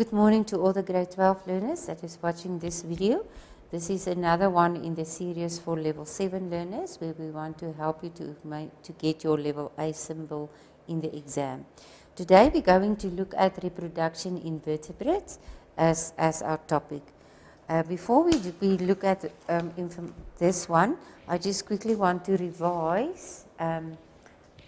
Good morning to all the grade 12 learners that is watching this video. This is another one in the series for level 7 learners where we want to help you to get your level A symbol in the exam. Today we're going to look at reproduction in vertebrates as our topic. Before we look at this one, I just quickly want to revise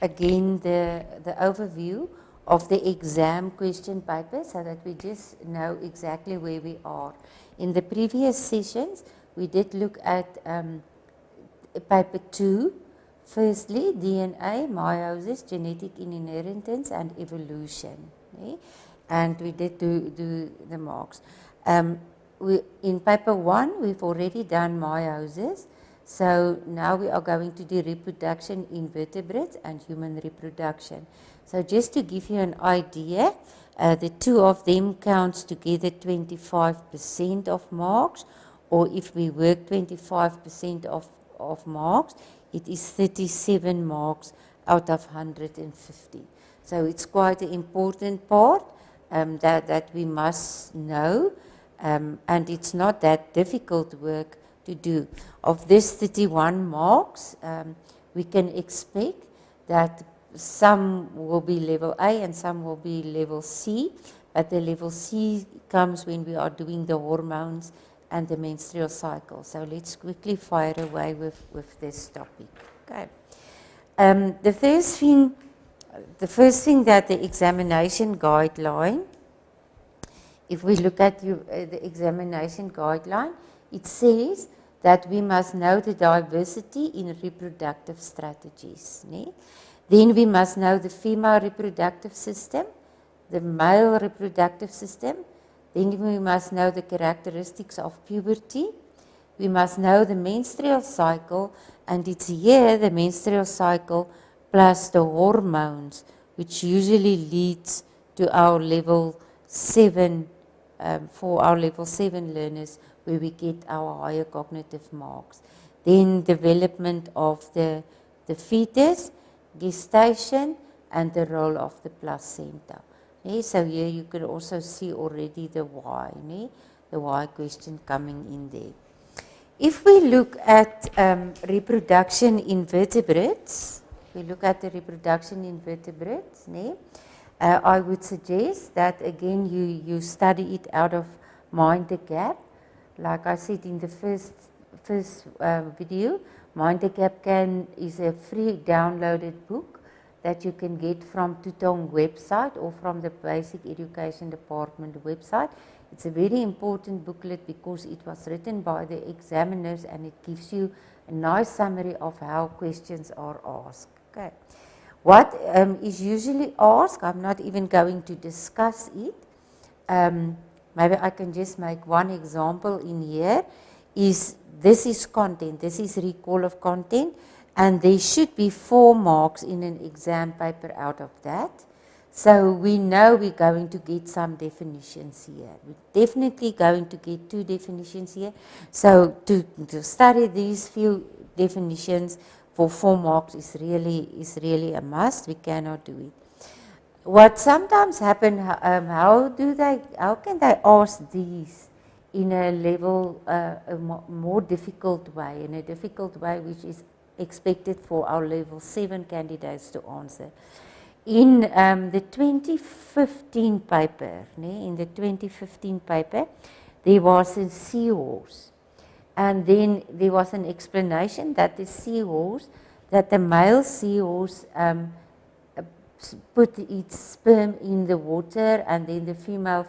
again the overview of the exam question paper so that we just know exactly where we are. In the previous sessions, we did look at paper 2, firstly DNA, meiosis, genetic inheritance and evolution. Okay? And we did do the marks. In paper 1, we've already done meiosis. So now we are going to do reproduction in vertebrates and human reproduction. So just to give you an idea, the two of them counts together 25% of marks, or if we work 25% of marks, it is 37 marks out of 150. So it's quite an important part that we must know, and it's not that difficult work to do. Of this 31 marks, we can expect that some will be level A and some will be level C, but the level C comes when we are doing the hormones and the menstrual cycle. So let's quickly fire away with this topic. Okay. The first thing that the examination guideline, if we look at the examination guideline, it says that we must know the diversity in reproductive strategies. Then we must know the female reproductive system, the male reproductive system. Then we must know the characteristics of puberty. We must know the menstrual cycle, and it's here the menstrual cycle plus the hormones, which usually leads to our level 7, for our level 7 learners, where we get our higher cognitive marks. Then development of the fetus, gestation, and the role of the placenta. So here you can also see already the why, the why question coming in there. If we look at reproduction in vertebrates, I would suggest that again you study it out of Mind the Gap. Like I said in the first video, Mind the Gap is a free downloaded book that you can get from Tutong website or from the Basic Education Department website. It's a very important booklet because it was written by the examiners and it gives you a nice summary of how questions are asked. Okay. What is usually asked, I'm not even going to discuss it. Maybe I can just make one example in here. This is content, this is recall of content, and there should be 4 marks in an exam paper out of that. So we know we're going to get some definitions here. We're definitely going to get 2 definitions here. So to study these few definitions for 4 marks is really a must. We cannot do it. What sometimes happen, how can they ask these in a level, a more difficult way, in a difficult way which is expected for our level 7 candidates to answer. In the 2015 paper, there was a seahorse, and then there was an explanation that the male seahorse put its sperm in the water, and then the female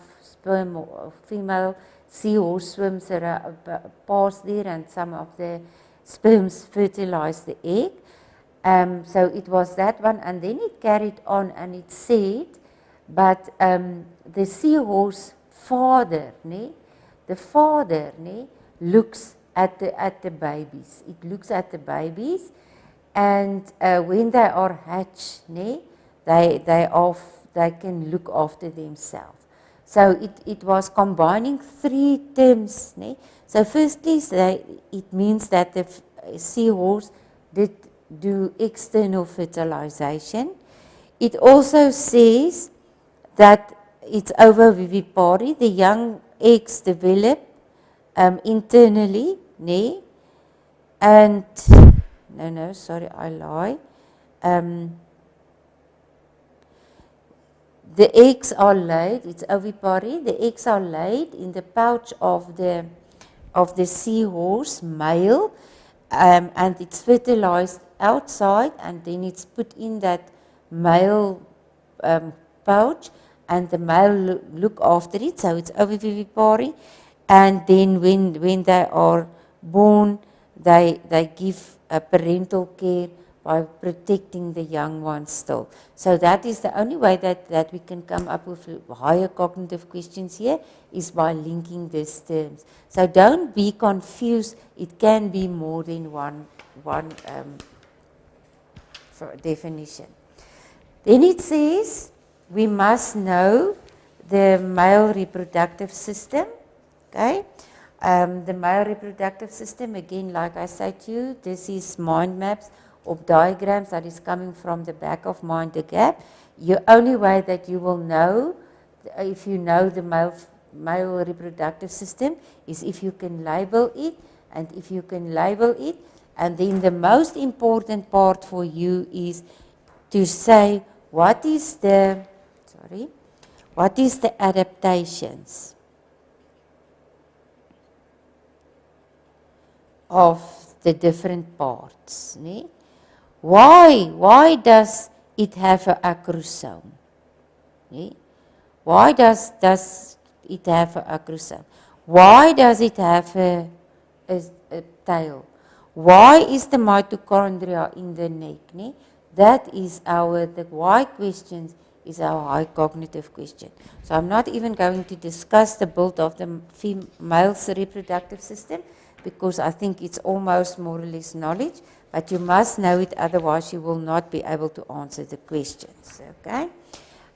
seahorse swims around, past there, and some of the sperms fertilize the egg. So it was that one, and then it carried on and it said, but the seahorse father, the father looks at the babies. It looks at the babies, and when they are hatched, they can look after themselves. So it was combining 3 terms. So firstly, it means that the seahorse did do external fertilization. It also says that it's ovovivipary. The young eggs develop internally, and sorry, I lie. The eggs are laid. It's ovipary. The eggs are laid in the pouch of the seahorse male, and it's fertilized outside, and then it's put in that male pouch, and the male look after it. So it's ovivivipary, and then when they are born, they give parental care by protecting the young ones still. So that is the only way that we can come up with higher cognitive questions here, is by linking these terms. So don't be confused. It can be more than one definition. Then it says we must know the male reproductive system. Okay. The male reproductive system, again, like I said to you, this is mind maps of diagrams that is coming from the back of Mind the Gap. The only way that you will know, if you know the male reproductive system, is if you can label it, and if you can label it, and then the most important part for you is to say what is the adaptations of the different parts. Why does it have an acrosome? Why does it have an acrosome? Why does it have a tail? Why is the mitochondria in the neck? That is the why questions is our high cognitive question. So I'm not even going to discuss the build of the female's reproductive system, because I think it's almost more or less knowledge, but you must know it, otherwise you will not be able to answer the questions. Okay.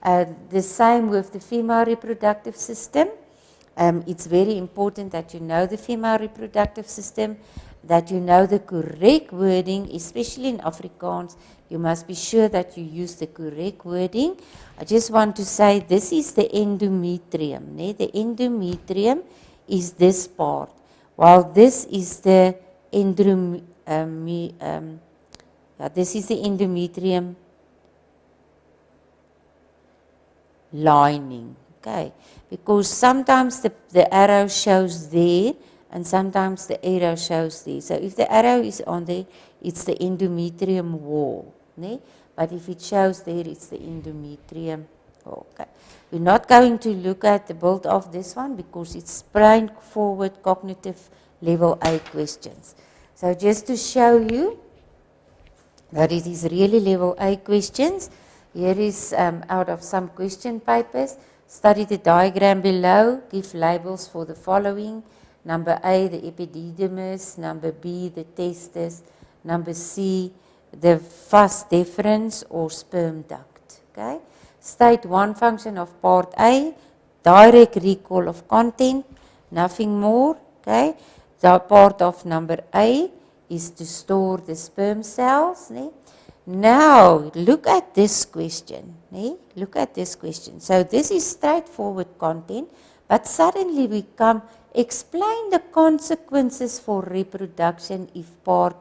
The same with the female reproductive system. It's very important that you know the female reproductive system, that you know the correct wording, especially in Afrikaans. You must be sure that you use the correct wording. I just want to say this is the endometrium. The endometrium is this part, while this is the this is the endometrium lining. Okay, because sometimes the arrow shows there, and sometimes the arrow shows there. So if the arrow is on there, it's the endometrium wall. But if it shows there, it's the endometrium. Okay. We're not going to look at the build of this one because it's plain forward cognitive level A questions. So just to show you that it is really level A questions, here is out of some question papers. Study the diagram below, give labels for the following. Number A, the epididymis. Number B, the testis. Number C, the vas deferens or sperm duct. Okay. State one function of part A, direct recall of content, nothing more. Okay. The part of number A is to store the sperm cells. Now, look at this question. Look at this question. So this is straightforward content, but suddenly we come, explain the consequences for reproduction if part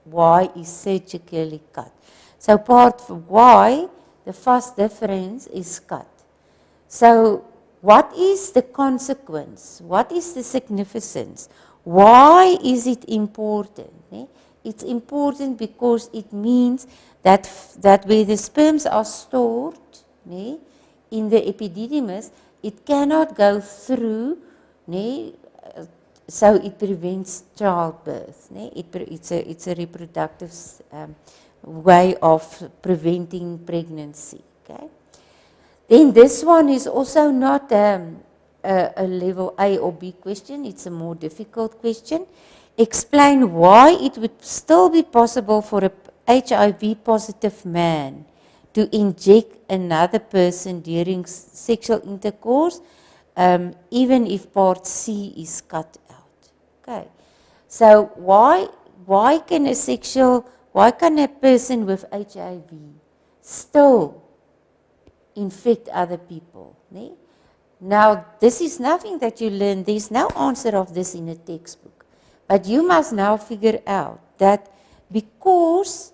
Y is surgically cut. So part Y, the vas deferens, is cut. So what is the consequence? What is the significance? Why is it important? It's important because it means that where the sperms are stored in the epididymis, it cannot go through, so it prevents childbirth. It's a reproductive way of preventing pregnancy. Okay. Then this one is also not a level A or B question. It's a more difficult question. Explain why it would still be possible for a HIV positive man to inject another person during sexual intercourse, even if part C is cut out. Okay. So why can a person with HIV still infect other people? Now, this is nothing that you learn. There's no answer of this in a textbook. But you must now figure out that because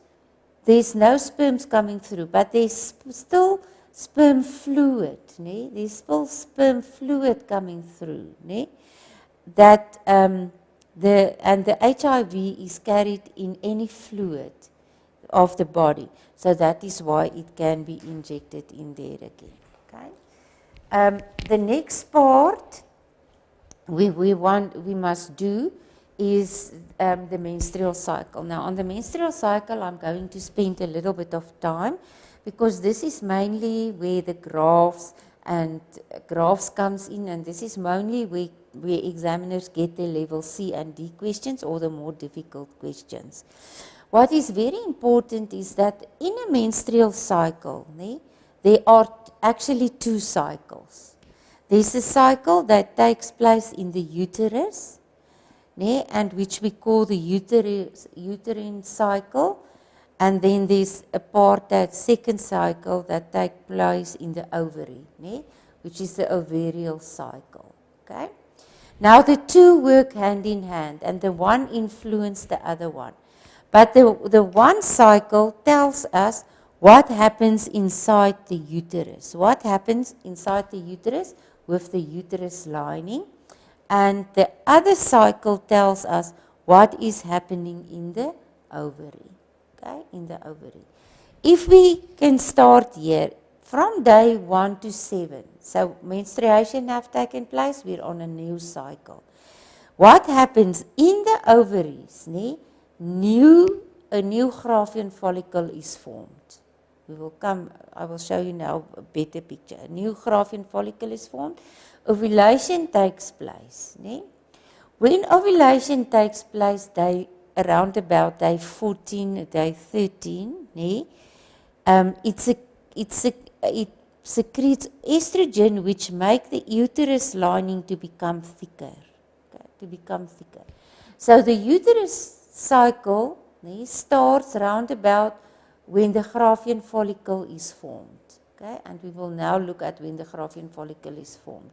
there's no sperms coming through, but there's still sperm fluid, nee? There's still sperm fluid coming through, nee? That the HIV is carried in any fluid of the body. So that is why it can be injected in there again. Okay? The next part we must do is the menstrual cycle. Now, on the menstrual cycle, I'm going to spend a little bit of time because this is mainly where the graphs comes in, and this is mainly where examiners get their level C and D questions or the more difficult questions. What is very important is that in a menstrual cycle, there are actually two cycles. There's a cycle that takes place in the uterus, and which we call the uterine cycle, and then there's a part, that second cycle, that takes place in the ovary, which is the ovarial cycle. Okay? Now the two work hand in hand, and the one influences the other one. But the one cycle tells us what happens inside the uterus. What happens inside the uterus with the uterus lining. And the other cycle tells us what is happening in the ovary. Okay, in the ovary. If we can start here, from day 1 to 7, so menstruation have taken place, we're on a new cycle. What happens in the ovaries? A new Graafian follicle is formed. I will show you now a better picture. A new Graafian follicle is formed. Ovulation takes place. When ovulation takes place, around about day 14, day 13, it secretes estrogen, which make the uterus lining to become thicker. So the uterus cycle starts round about when the Graafian follicle is formed. Okay? And we will now look at when the Graafian follicle is formed.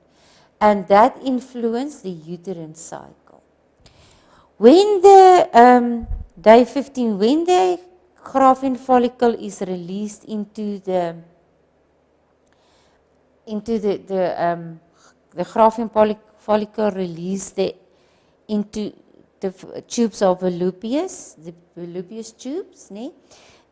And that influences the uterine cycle. When the day 15, when the Graafian follicle is released into the Graafian follicle released into the tubes of Fallopius, the Fallopius tubes,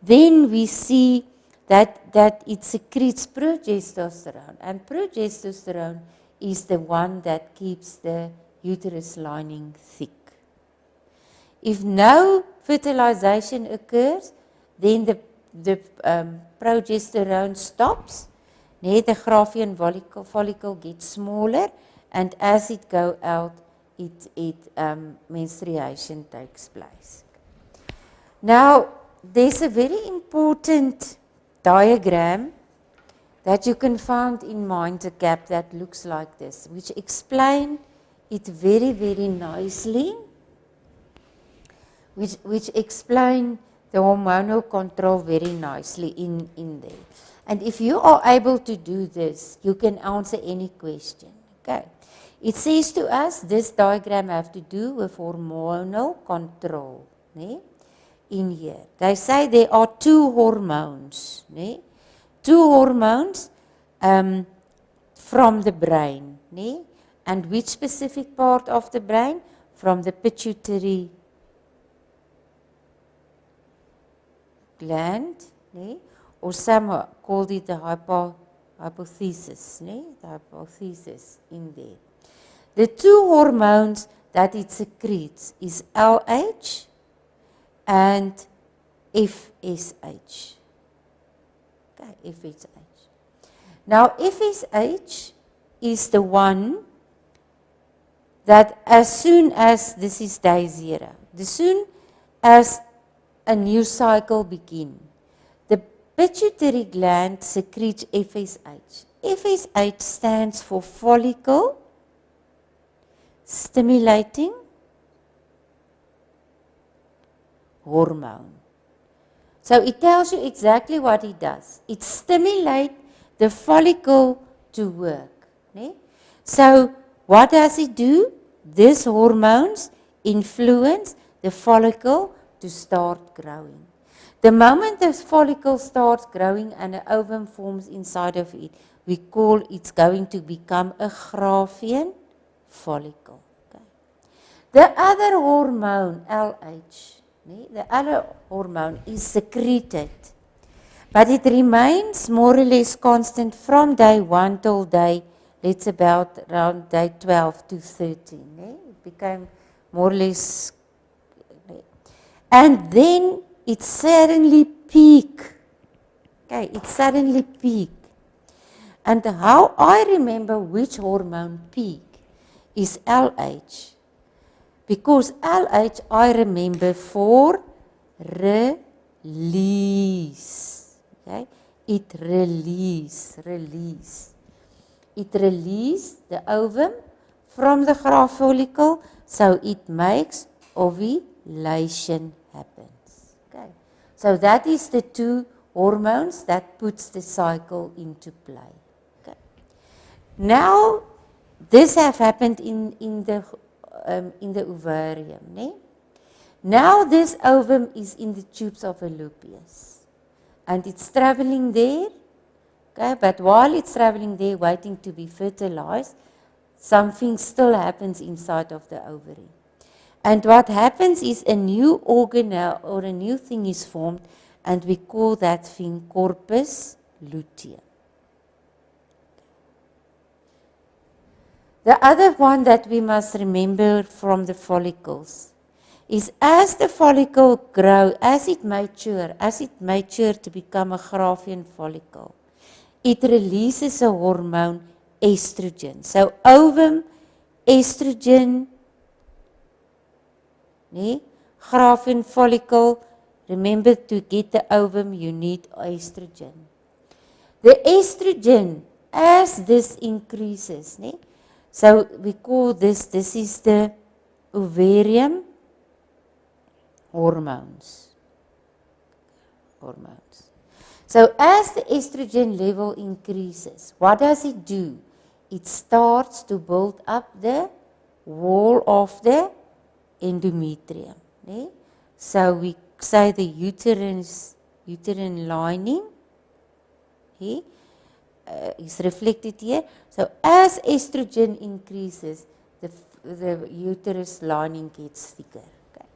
then we see that it secretes progesterone, and progesterone is the one that keeps the uterus lining thick. If no fertilization occurs, then the progesterone stops. The Graafian follicle gets smaller, and as it goes out, menstruation takes place. Now, there's a very important diagram that you can find in Mindcap that looks like this, which explain it very, very nicely, which explain the hormonal control very nicely in there. And if you are able to do this, you can answer any question. Okay. It says to us, this diagram have to do with hormonal control. In here. They say there are two hormones. Two hormones from the brain. And which specific part of the brain? From the pituitary gland, or some call it the hypothesis, the hypothesis in there. The two hormones that it secretes is LH and FSH. Okay, FSH. Now, FSH is the one that as soon as, this is day 0, as soon as a new cycle begins, the pituitary gland secretes FSH. FSH stands for follicle stimulating hormone. So it tells you exactly what it does. It stimulates the follicle to work. So what does it do? These hormones influence the follicle to start growing. The moment the follicle starts growing and an ovum forms inside of it, we call it's going to become a Graafian follicle. Okay. The other hormone, LH, the other hormone is secreted, but it remains more or less constant from day 1 till day, let's about around day 12 to 13. It became more or less, and then it suddenly peak. Okay, it suddenly peak. And how I remember which hormone peak is LH. Because LH I remember for release. Okay? It release. It release the ovum from the Graafian follicle, so it makes ovulation happens. Okay? So that is the two hormones that puts the cycle into play. Okay? Now, this have happened in the ovarium. Ne? Now this ovum is in the tubes of fallopius, and it's traveling there. Okay, but while it's traveling there, waiting to be fertilized, something still happens inside of the ovary. And what happens is a new organelle or a new thing is formed, and we call that thing corpus luteum. The other one that we must remember from the follicles is as the follicle grows, as it matures to become a Graafian follicle, it releases a hormone, estrogen. So ovum, estrogen, Graafian follicle. Remember, to get the ovum, you need estrogen. The estrogen, as this increases, so we call this is the ovarian hormones. So as the estrogen level increases, what does it do? It starts to build up the wall of the endometrium. So we say the uterine lining is reflected here. So as estrogen increases, the uterus lining gets thicker. Okay.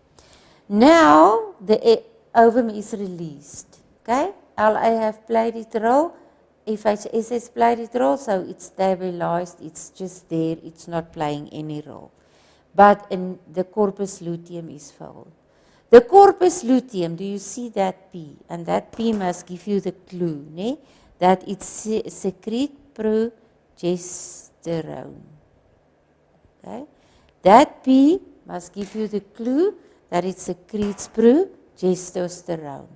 Now the ovum is released. Okay. LA have played its role, FHS has played its role, so it's stabilized, it's just there, it's not playing any role. But in the corpus luteum is found. The corpus luteum, do you see that P? And that P must give you the clue, that it secretes progesterone. Okay? That P must give you the clue that it secretes progesterone.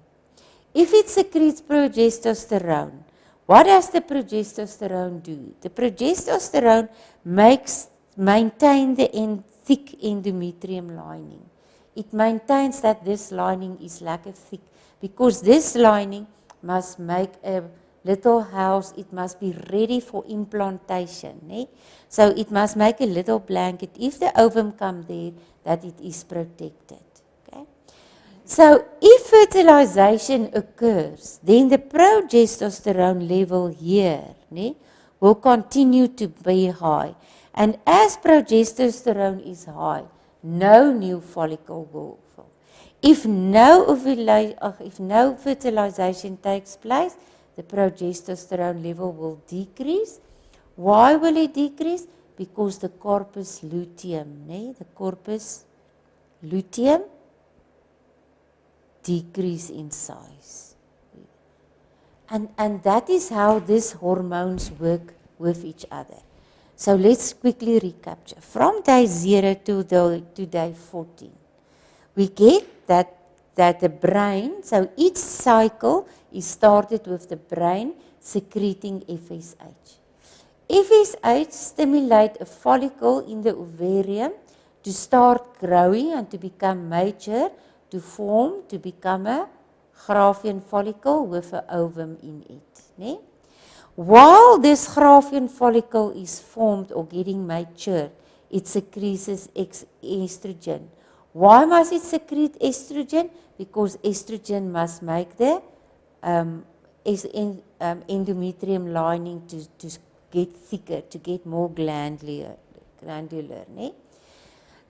If it secretes progesterone, what does the progesterone do? The progesterone maintains the thick endometrium lining. It maintains that this lining is like a thick, because this lining must make a little house, it must be ready for implantation. So it must make a little blanket, if the ovum comes there, that it is protected. Okay? So if fertilization occurs, then the progesterone level here will continue to be high. And as progesterone is high, no new follicle will form. If no fertilization takes place, the progesterone level will decrease. Why will it decrease? Because the corpus luteum, the corpus luteum decrease in size. And that is how these hormones work with each other. So let's quickly recapture. From day 0 to day 14, we get that the brain, so each cycle is started with the brain secreting FSH. FSH stimulates a follicle in the ovarium to start growing and to become mature, to form, to become a Graafian follicle with an ovum in it. While this Graafian follicle is formed or getting matured, it secretes estrogen. Why must it secrete estrogen? Because estrogen must make the endometrium lining to get thicker, to get more glandular. Ne?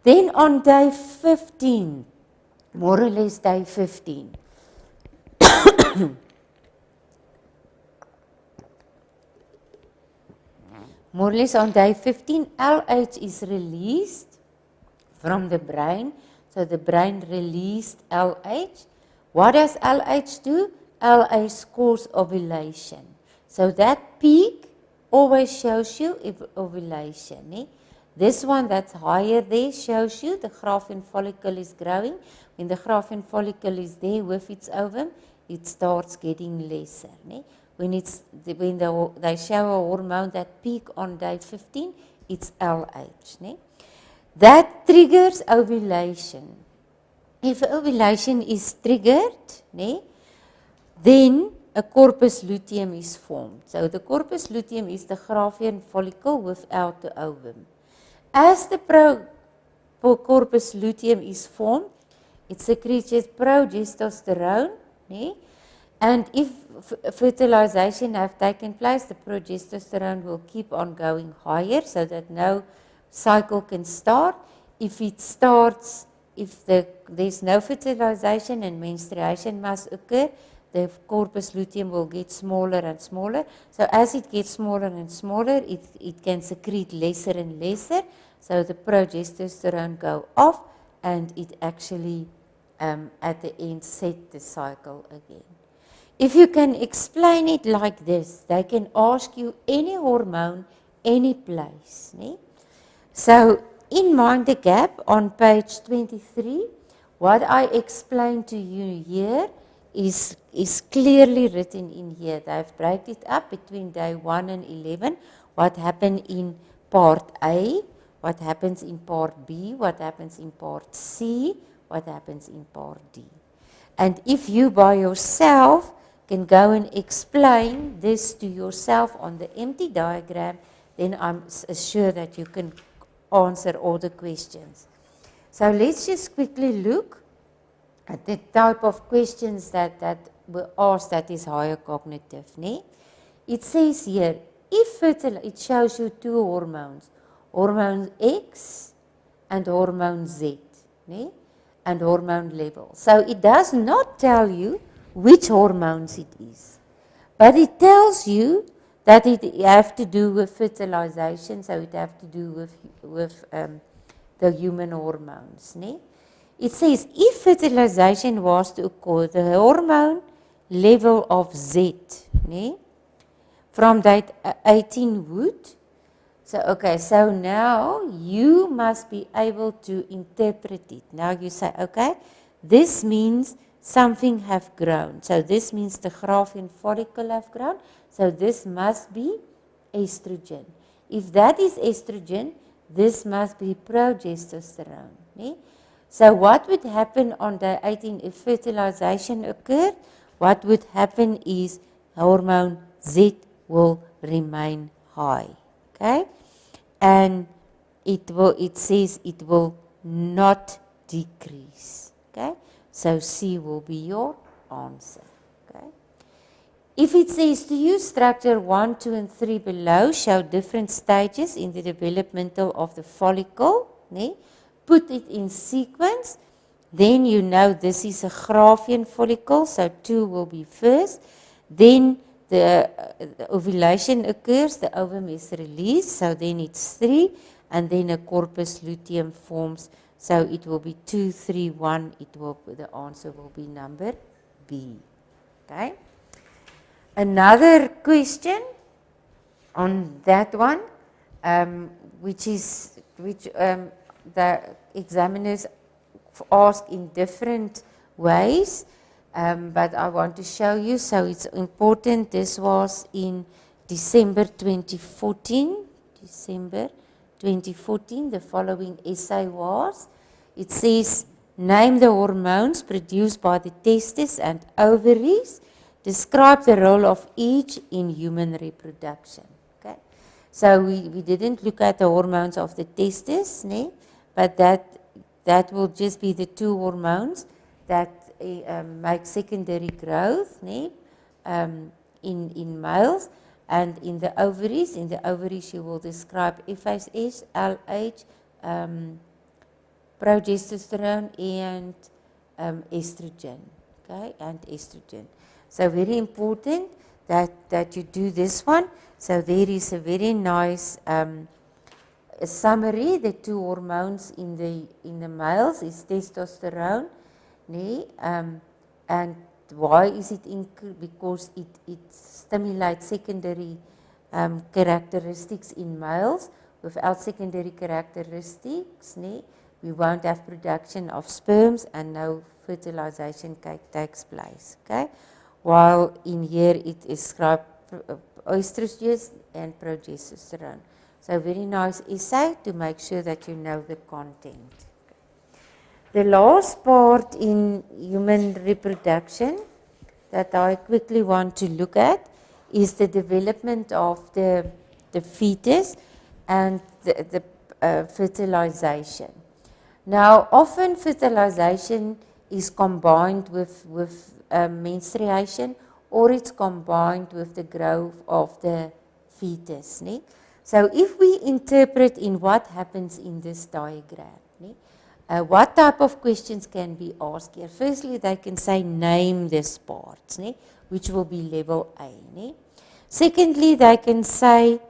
Then on day 15, more or less day 15, more or less on day 15, LH is released from the brain. So the brain released LH. What does LH do? LH causes ovulation. So that peak always shows you ovulation. Eh? This one that's higher there shows you the Graafian follicle is growing. When the Graafian follicle is there with its ovum, it starts getting lesser. Ne? When they show a hormone that peak on day 15, it's LH. Ne? That triggers ovulation. If ovulation is triggered, ne, then a corpus luteum is formed. So the corpus luteum is the Graafian follicle without the ovum. As the corpus luteum is formed, it secretes progesterone, ne? And if fertilization have taken place, the progesterone will keep on going higher so that no cycle can start. If it starts, if there's no fertilization and menstruation must occur, the corpus luteum will get smaller and smaller. So as it gets smaller and smaller, it can secrete lesser and lesser. So the progesterone go off and it actually at the end set the cycle again. If you can explain it like this, they can ask you any hormone, any place. Ne? So in Mind the Gap on page 23, what I explained to you here is clearly written in here. They've broken it up between day 1 and 11, what happened in part A, what happens in part B, what happens in part C, what happens in part D. And if you by yourself can go and explain this to yourself on the empty diagram, then I'm sure that you can answer all the questions. So let's just quickly look at the type of questions that were asked that is higher cognitive. Ne? It says here, it shows you two hormones, hormone X and hormone Z, ne? And hormone level. So it does not tell you which hormones it is, but it tells you that it have to do with fertilization, so it have to do with the human hormones. Ne? It says if fertilization was to occur, the hormone level of Z, ne, from that 18 would. So okay, so now you must be able to interpret it. Now you say, okay, this means something have grown. So this means the Graafian follicle have grown. So this must be estrogen. If that is estrogen, this must be progesterone. Ne? So what would happen on day 18 if fertilization occurred? What would happen is hormone Z will remain high. Okay? And it says it will not decrease. Okay? So C will be your answer. Okay? If it says to use structure 1, 2, and 3 below, show different stages in the developmental of the follicle, ne? Put it in sequence, then you know this is a Graafian follicle, so 2 will be first. Then the ovulation occurs, the ovum is released, so then it's 3, and then a corpus luteum forms, so it will be 2, 3, 1, the answer will be number B. Okay? Another question on that one, which the examiners ask in different ways, but I want to show you, so it's important. This was in December 2014. The following essay was, it says, name the hormones produced by the testes and ovaries describe the role of each in human reproduction. Okay, so we didn't look at the hormones of the testes, but that will just be the two hormones that make secondary growth, in males. And in the ovaries, you will describe FSH, LH, progesterone, and estrogen. Okay, and estrogen. So very important that you do this one. So there is a very nice a summary. The two hormones in the males is testosterone, and why is it increased? Because it stimulates secondary characteristics in males. Without secondary characteristics, we won't have production of sperms and no fertilization takes place. Okay, while in here it is described estrogen and progesterone. So very nice essay to make sure that you know the content. The last part in human reproduction that I quickly want to look at is the development of the fetus and the fertilization. Now, often fertilization is combined with menstruation, or it's combined with the growth of the fetus. So if we interpret in what happens in this diagram, what type of questions can be asked here? Firstly, they can say name this part, which will be level A. Secondly, they can say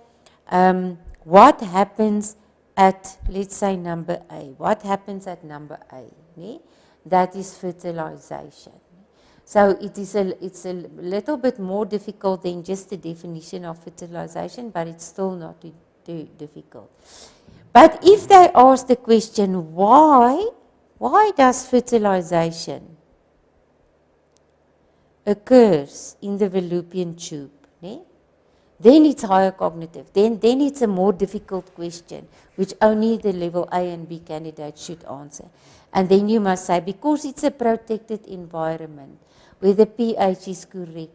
what happens at, let's say, number A. What happens at number A? That is fertilization. So it's a little bit more difficult than just the definition of fertilization, but it's still not too difficult. But if they ask the question, why does fertilization occurs in the fallopian tube? Then it's higher cognitive. Then it's a more difficult question, which only the level A and B candidates should answer. And then you must say, because it's a protected environment, where the pH is correct,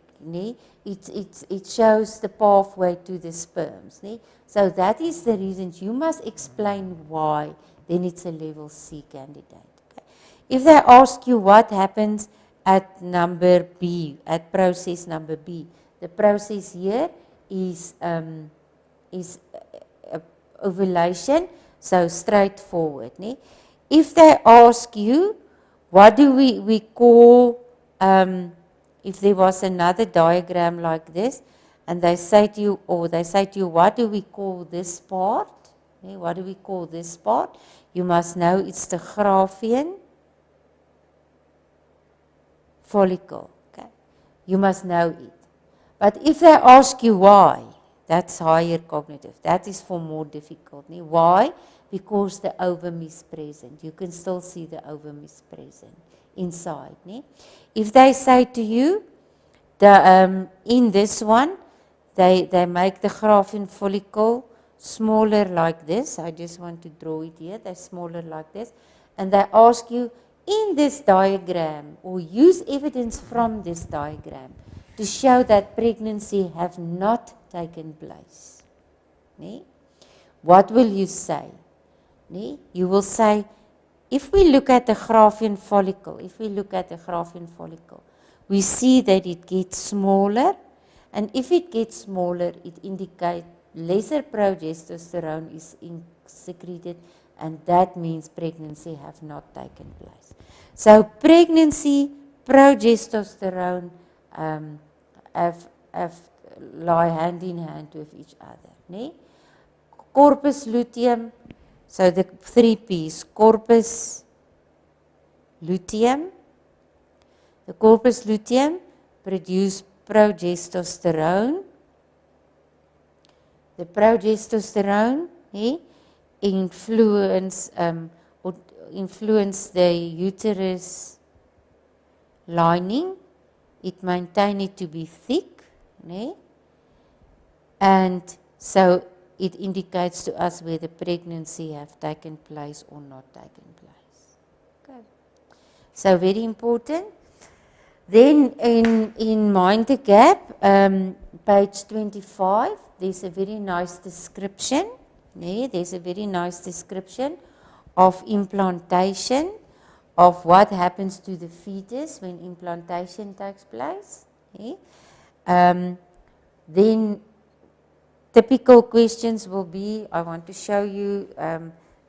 it shows the pathway to the sperms. So that is the reason you must explain why. Then it's a level C candidate. Okay. If they ask you what happens at number B, at process number B, the process here is ovulation, so straightforward. If they ask you, what do we call, if there was another diagram like this, and they say to you, what do we call this part? What do we call this part? You must know it's the Graafian follicle. Okay, you must know it. But if they ask you why, that's higher cognitive. That is for more difficult. Why? Because the ovum is present. You can still see the ovum is present inside. If they say to you, in this one, they make the Graafian follicle smaller like this. I just want to draw it here. They're smaller like this. And they ask you, in this diagram, or use evidence from this diagram, to show that pregnancy have not taken place. What will you say? You will say, if we look at the Graafian follicle, we see that it gets smaller, and if it gets smaller, it indicates lesser progesterone is secreted, and that means pregnancy have not taken place. So pregnancy, progesterone have lie hand in hand with each other. Corpus luteum, so the 3 P's, corpus luteum. The corpus luteum produce progesterone. The progesterone influence the uterus lining. It maintains it to be thick, and so it indicates to us whether pregnancy have taken place or not taken place. Okay. So very important. Then in Mind the Gap, page 25, there's a very nice description. Yeah, there's a very nice description of implantation, of what happens to the fetus when implantation takes place. Yeah. Then typical questions will be, I want to show you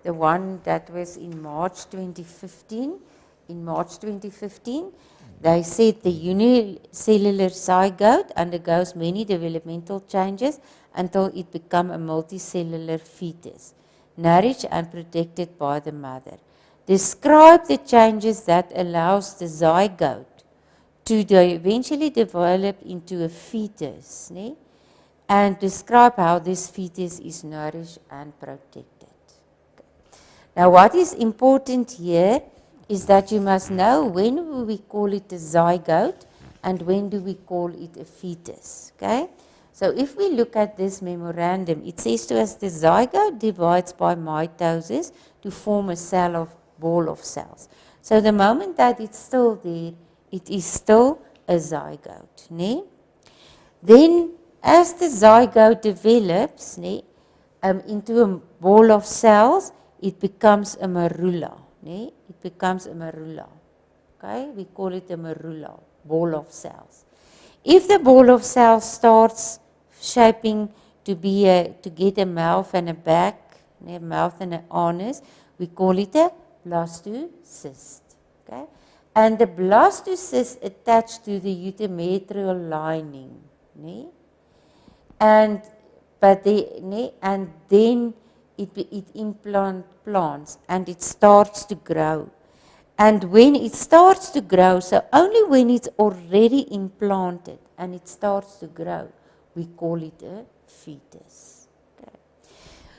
the one that was in March 2015. In March 2015, they said the unicellular zygote undergoes many developmental changes until it becomes a multicellular fetus, nourished and protected by the mother. Describe the changes that allows the zygote to eventually develop into a fetus, and describe how this fetus is nourished and protected. Now, what is important here is that you must know when do we call it a zygote and when do we call it a fetus. Okay? So if we look at this memorandum, it says to us the zygote divides by mitosis to form a ball of cells. So the moment that it's still there, it is still a zygote. Then as the zygote develops into a ball of cells, it becomes a marula. It becomes a marula. Okay, we call it a marula, ball of cells. If the ball of cells starts shaping to get a mouth and a back, a mouth and an anus, we call it a blastocyst. Okay, and the blastocyst attached to the uterine lining. And then it implants and it starts to grow. And when it starts to grow, so only when it's already implanted and it starts to grow, we call it a fetus. Okay.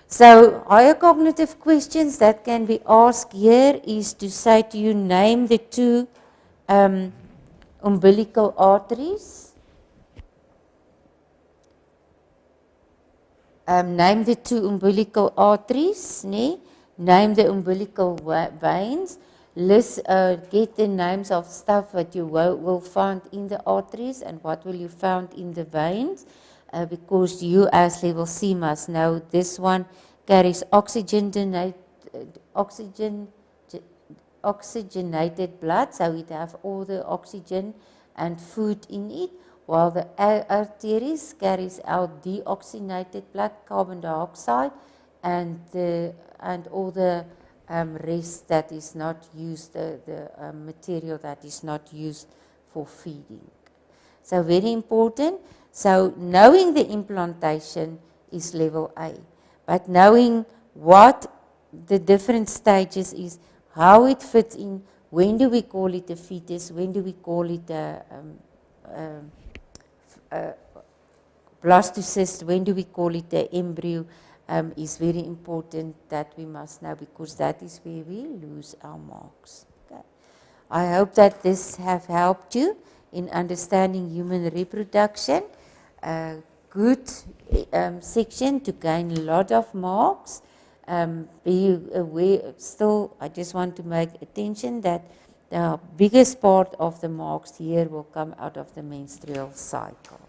So higher cognitive questions that can be asked here is to say to you, name the two umbilical arteries. Name the two umbilical arteries, name the umbilical veins, get the names of stuff that you will find in the arteries and what will you find in the veins, because you as level C must know this one carries oxygenated blood, so it have all the oxygen and food in it, while the arteries carries out deoxygenated blood, carbon dioxide, and all the rest that is not used, the material that is not used for feeding. So very important. So knowing the implantation is level A, but knowing what the different stages is, how it fits in, when do we call it a fetus, when do we call it a blastocyst, when do we call it the embryo, is very important that we must know, because that is where we lose our marks. Okay. I hope that this have helped you in understanding human reproduction. Good section to gain a lot of marks. Be aware, still I just want to make attention that the biggest part of the marks here will come out of the menstrual cycle.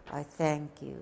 I thank you.